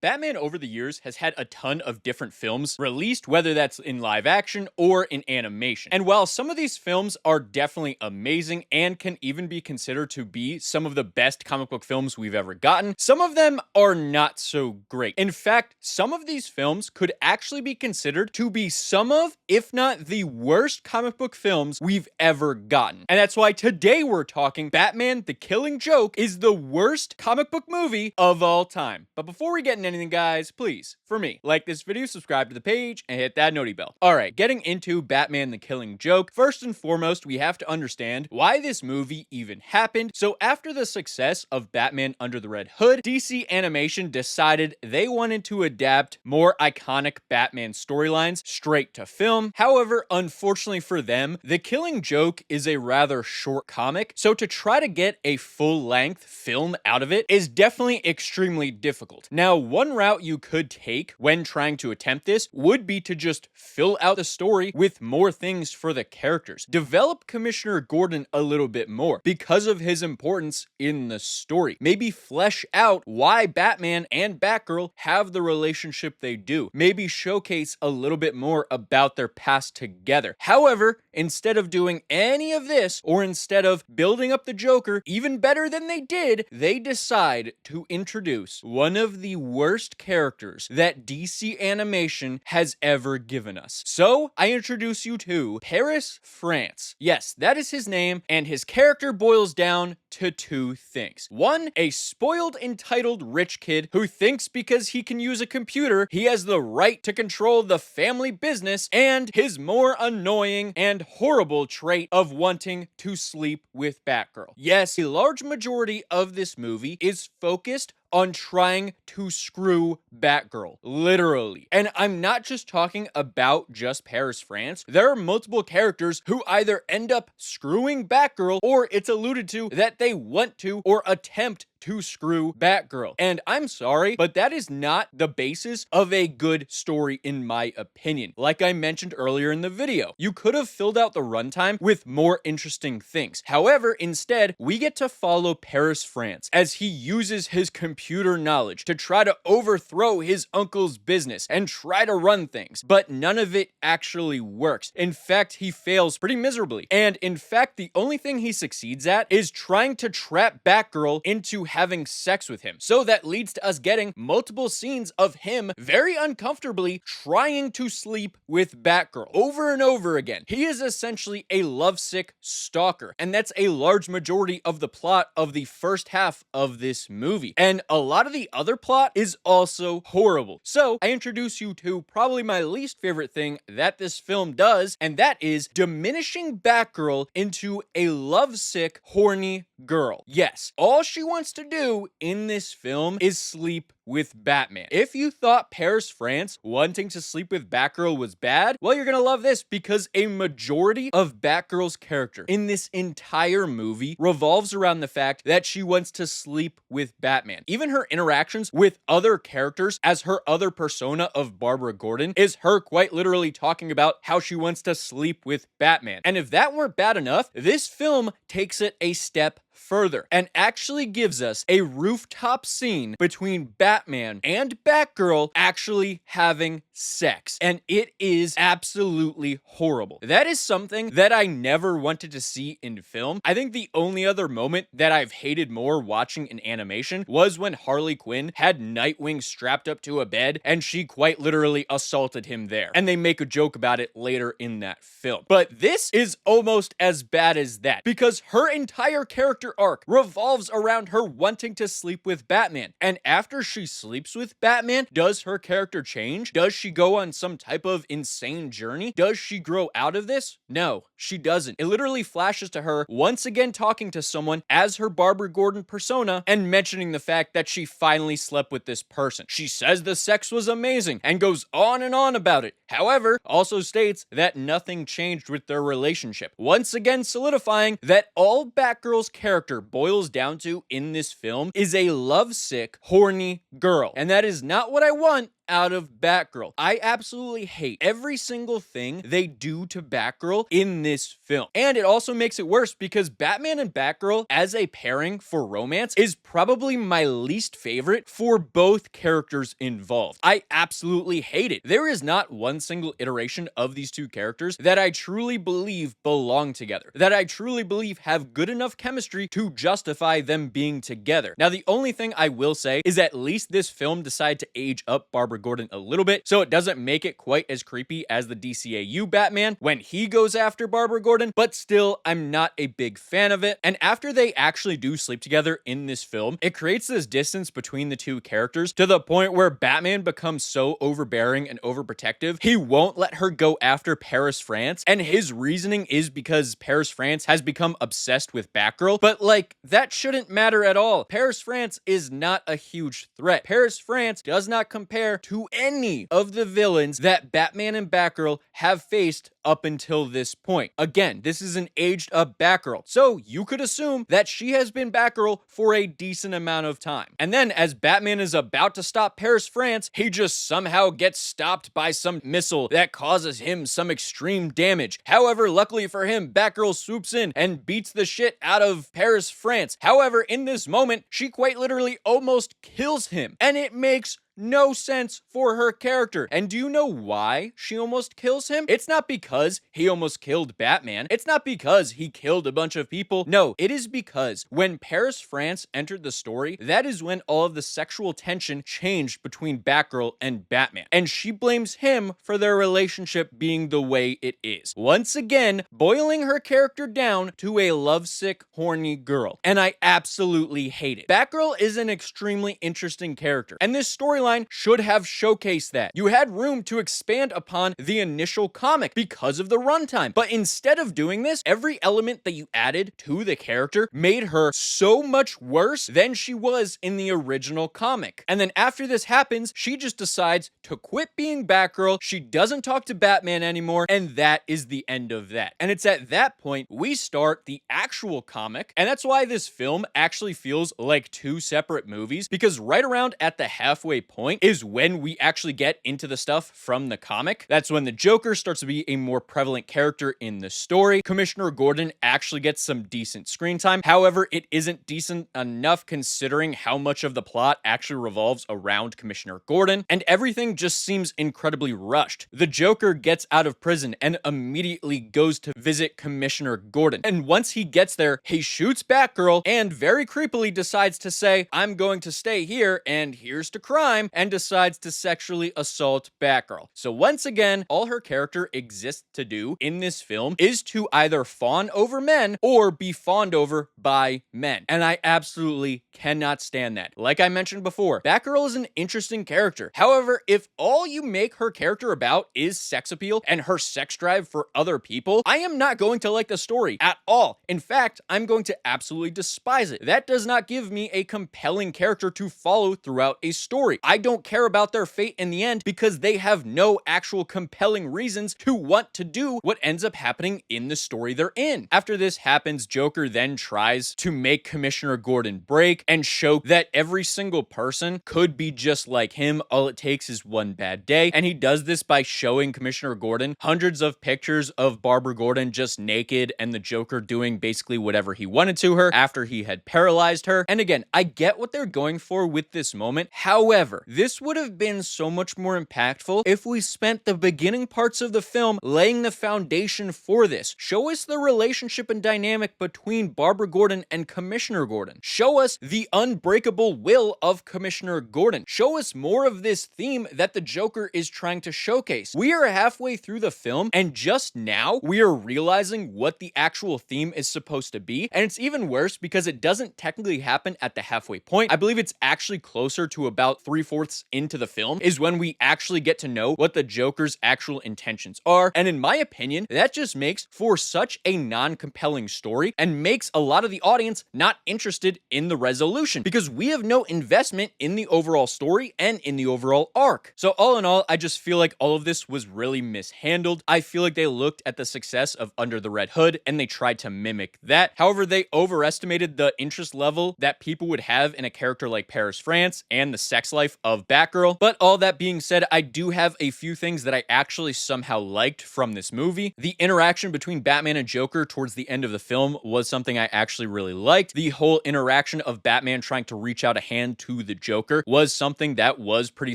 Batman over the years has had a ton of different films released, whether that's in live action or in animation. And while some of these films are definitely amazing and can even be considered to be some of the best comic book films we've ever gotten, some of them are not so great. In fact, some of these films could actually be considered to be some of, if not the worst comic book films we've ever gotten. And that's why today we're talking Batman the Killing Joke is the worst comic book movie of all time. But before we get into anything, guys, please, for me, like this video, subscribe to the page, and hit that noti bell. Alright, getting into Batman the Killing Joke, first and foremost, we have to understand why this movie even happened. So after the success of Batman Under the Red Hood, DC Animation decided they wanted to adapt more iconic Batman storylines straight to film. However, unfortunately for them, The Killing Joke is a rather short comic, so to try to get a full-length film out of it is definitely extremely difficult. Now, one route you could take when trying to attempt this would be to just fill out the story with more things for the characters. Develop Commissioner Gordon a little bit more because of his importance in the story. Maybe flesh out why Batman and Batgirl have the relationship they do. Maybe showcase a little bit more about their past together. However, instead of doing any of this, or instead of building up the Joker even better than they did, they decide to introduce one of the worst characters that DC Animation has ever given us. So, I introduce you to Paris, France. Yes, that is his name, and his character boils down to two things. One, a spoiled, entitled rich kid who thinks because he can use a computer, he has the right to control the family business, and his more annoying and horrible trait of wanting to sleep with Batgirl. Yes, a large majority of this movie is focused on trying to screw Batgirl, literally. And I'm not just talking about just Paris, France. There are multiple characters who either end up screwing Batgirl, or it's alluded to that they want to or attempt to screw Batgirl. And I'm sorry, but that is not the basis of a good story in my opinion. Like I mentioned earlier in the video, you could have filled out the runtime with more interesting things. However, instead, we get to follow Paris, France as he uses his computer knowledge to try to overthrow his uncle's business and try to run things, but none of it actually works. In fact, he fails pretty miserably. And in fact, the only thing he succeeds at is trying to trap Batgirl into having sex with him. So that leads to us getting multiple scenes of him very uncomfortably trying to sleep with Batgirl over and over again. He is essentially a lovesick stalker, and that's a large majority of the plot of the first half of this movie. And a lot of the other plot is also horrible. So I introduce you to probably my least favorite thing that this film does, and that is diminishing Batgirl into a lovesick, horny girl. Yes, all she wants to do in this film is sleep with Batman. If you thought Paris, France wanting to sleep with Batgirl was bad, well, you're gonna love this, because a majority of Batgirl's character in this entire movie revolves around the fact that she wants to sleep with Batman. Even her interactions with other characters as her other persona of Barbara Gordon is her quite literally talking about how she wants to sleep with Batman. And if that weren't bad enough, this film takes it a step further and actually gives us a rooftop scene between Batman and Batgirl actually having sex. And it is absolutely horrible. That is something that I never wanted to see in film. I think the only other moment that I've hated more watching in animation was when Harley Quinn had Nightwing strapped up to a bed and she quite literally assaulted him there. And they make a joke about it later in that film. But this is almost as bad as that, because her entire character arc revolves around her wanting to sleep with Batman. And after she sleeps with Batman, does her character change? Does she go on some type of insane journey? Does she grow out of this? No, she doesn't. It literally flashes to her once again talking to someone as her Barbara Gordon persona and mentioning the fact that she finally slept with this person. She says the sex was amazing and goes on and on about it. However, also states that nothing changed with their relationship. Once again solidifying that all Batgirl's character boils down to in this film is a lovesick, horny girl. And that is not what I want out of Batgirl. I absolutely hate every single thing they do to Batgirl in this film. And it also makes it worse because Batman and Batgirl as a pairing for romance is probably my least favorite for both characters involved. I absolutely hate it. There is not one single iteration of these two characters that I truly believe belong together, that I truly believe have good enough chemistry to justify them being together. Now, the only thing I will say is at least this film decided to age up Barbara Gordon a little bit, so it doesn't make it quite as creepy as the DCAU Batman when he goes after Barbara Gordon, but still, I'm not a big fan of it. And after they actually do sleep together in this film, it creates this distance between the two characters to the point where Batman becomes so overbearing and overprotective, he won't let her go after Paris France, and his reasoning is because Paris France has become obsessed with Batgirl, but like, that shouldn't matter at all. Paris France is not a huge threat. Paris France does not compare to any of the villains that Batman and Batgirl have faced up until this point. Again, this is an aged up Batgirl, so you could assume that she has been Batgirl for a decent amount of time. And then as Batman is about to stop Paris France, he just somehow gets stopped by some missile that causes him some extreme damage. However, luckily for him, Batgirl swoops in and beats the shit out of Paris France. However, in this moment, she quite literally almost kills him, and it makes no sense for her character. And do you know why she almost kills him? It's not because he almost killed Batman. It's not because he killed a bunch of people. No, it is because when Paris France entered the story, that is when all of the sexual tension changed between Batgirl and Batman. And she blames him for their relationship being the way it is. Once again, boiling her character down to a lovesick, horny girl. And I absolutely hate it. Batgirl is an extremely interesting character, and this storyline should have showcased that. You had room to expand upon the initial comic because of the runtime, but instead of doing this, every element that you added to the character made her so much worse than she was in the original comic. And then after this happens, she just decides to quit being Batgirl, she doesn't talk to Batman anymore, and that is the end of that. And it's at that point we start the actual comic, and that's why this film actually feels like two separate movies, because right around at the halfway point is when we actually get into the stuff from the comic. That's when the Joker starts to be a more prevalent character in the story. Commissioner Gordon actually gets some decent screen time. However, it isn't decent enough considering how much of the plot actually revolves around Commissioner Gordon, and everything just seems incredibly rushed. The Joker gets out of prison and immediately goes to visit Commissioner Gordon. And once he gets there, he shoots Batgirl and very creepily decides to say, I'm going to stay here and here's to crime, and decides to sexually assault Batgirl. So once again, all her character exists to do in this film is to either fawn over men or be fawned over by men. And I absolutely cannot stand that. Like I mentioned before, Batgirl is an interesting character. However, if all you make her character about is sex appeal and her sex drive for other people, I am not going to like the story at all. In fact, I'm going to absolutely despise it. That does not give me a compelling character to follow throughout a story. I don't care about their fate in the end because they have no actual compelling reasons to want to do what ends up happening in the story they're in. After this happens, Joker then tries to make Commissioner Gordon break and show that every single person could be just like him. All it takes is one bad day. And he does this by showing Commissioner Gordon hundreds of pictures of Barbara Gordon just naked and the Joker doing basically whatever he wanted to her after he had paralyzed her. And again, I get what they're going for with this moment. However, this would have been so much more impactful if we spent the beginning parts of the film laying the foundation for this. Show us the relationship and dynamic between Barbara Gordon and Commissioner Gordon. Show us the unbreakable will of Commissioner Gordon. Show us more of this theme that the Joker is trying to showcase. We are halfway through the film, and just now we are realizing what the actual theme is supposed to be, and it's even worse because it doesn't technically happen at the halfway point. I believe it's actually closer to about 3/4 into the film is when we actually get to know what the Joker's actual intentions are, and in my opinion, that just makes for such a non-compelling story and makes a lot of the audience not interested in the resolution because we have no investment in the overall story and in the overall arc. So all in all, I just feel like all of this was really mishandled. I feel like they looked at the success of Under the Red Hood and they tried to mimic that. However, they overestimated the interest level that people would have in a character like Paris France and the sex life of Batgirl. But all that being said, I do have a few things that I actually somehow liked from this movie. The interaction between Batman and Joker towards the end of the film was something I actually really liked. The whole interaction of Batman trying to reach out a hand to the Joker was something that was pretty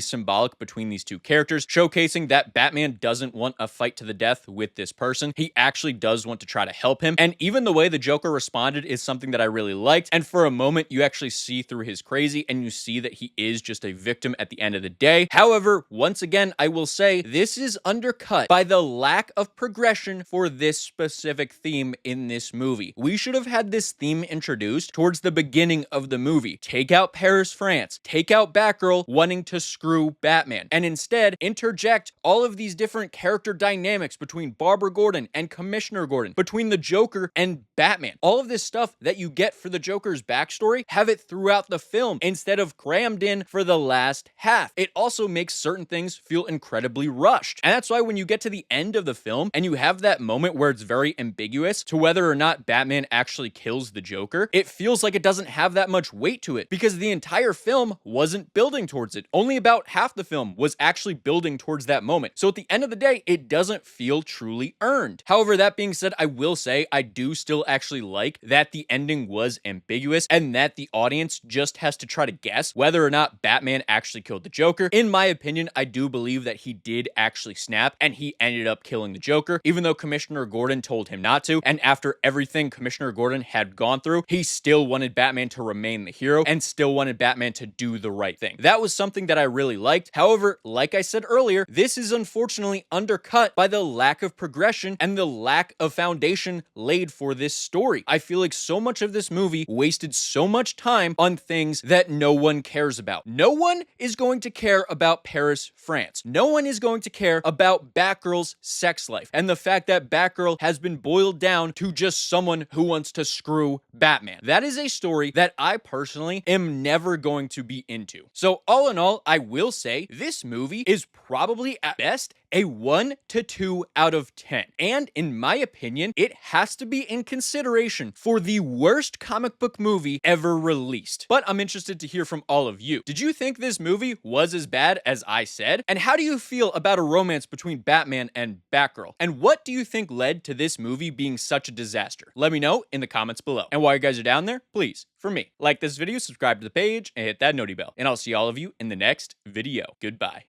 symbolic between these two characters, showcasing that Batman doesn't want a fight to the death with this person. He actually does want to try to help him. And even the way the Joker responded is something that I really liked. And for a moment, you actually see through his crazy and you see that he is just a victim at the end of the day. However, once again, I will say this is undercut by the lack of progression for this specific theme in this movie. We should have had this theme introduced towards the beginning of the movie. Take out Paris, France. Take out Batgirl wanting to screw Batman. And instead, interject all of these different character dynamics between Barbara Gordon and Commissioner Gordon, between the Joker and Batman. All of this stuff that you get for the Joker's backstory, have it throughout the film instead of crammed in for the last half. It also makes certain things feel incredibly rushed. And that's why when you get to the end of the film and you have that moment where it's very ambiguous to whether or not Batman actually kills the Joker, it feels like it doesn't have that much weight to it because the entire film wasn't building towards it. Only about half the film was actually building towards that moment. So at the end of the day, it doesn't feel truly earned. However, that being said, I will say I do still actually like that the ending was ambiguous and that the audience just has to try to guess whether or not Batman actually killed the Joker. In my opinion, I do believe that he did actually snap and he ended up killing the Joker, even though Commissioner Gordon told him not to. And after everything Commissioner Gordon had gone through, he still wanted Batman to remain the hero and still wanted Batman to do the right thing. That was something that I really liked. However, like I said earlier, this is unfortunately undercut by the lack of progression and the lack of foundation laid for this story. I feel like so much of this movie wasted so much time on things that no one cares about. No one is going to care about Paris, France. No one is going to care about Batgirl's sex life and the fact that Batgirl has been boiled down to just someone who wants to screw Batman. That is a story that I personally am never going to be into. So all in all, I will say this movie is probably at best a 1 to 2 out of 10. And in my opinion, it has to be in consideration for the worst comic book movie ever released. But I'm interested to hear from all of you. Did you think this movie was as bad as I said? And how do you feel about a romance between Batman and Batgirl? And what do you think led to this movie being such a disaster? Let me know in the comments below. And while you guys are down there, please, for me, like this video, subscribe to the page, and hit that noti bell. And I'll see all of you in the next video. Goodbye.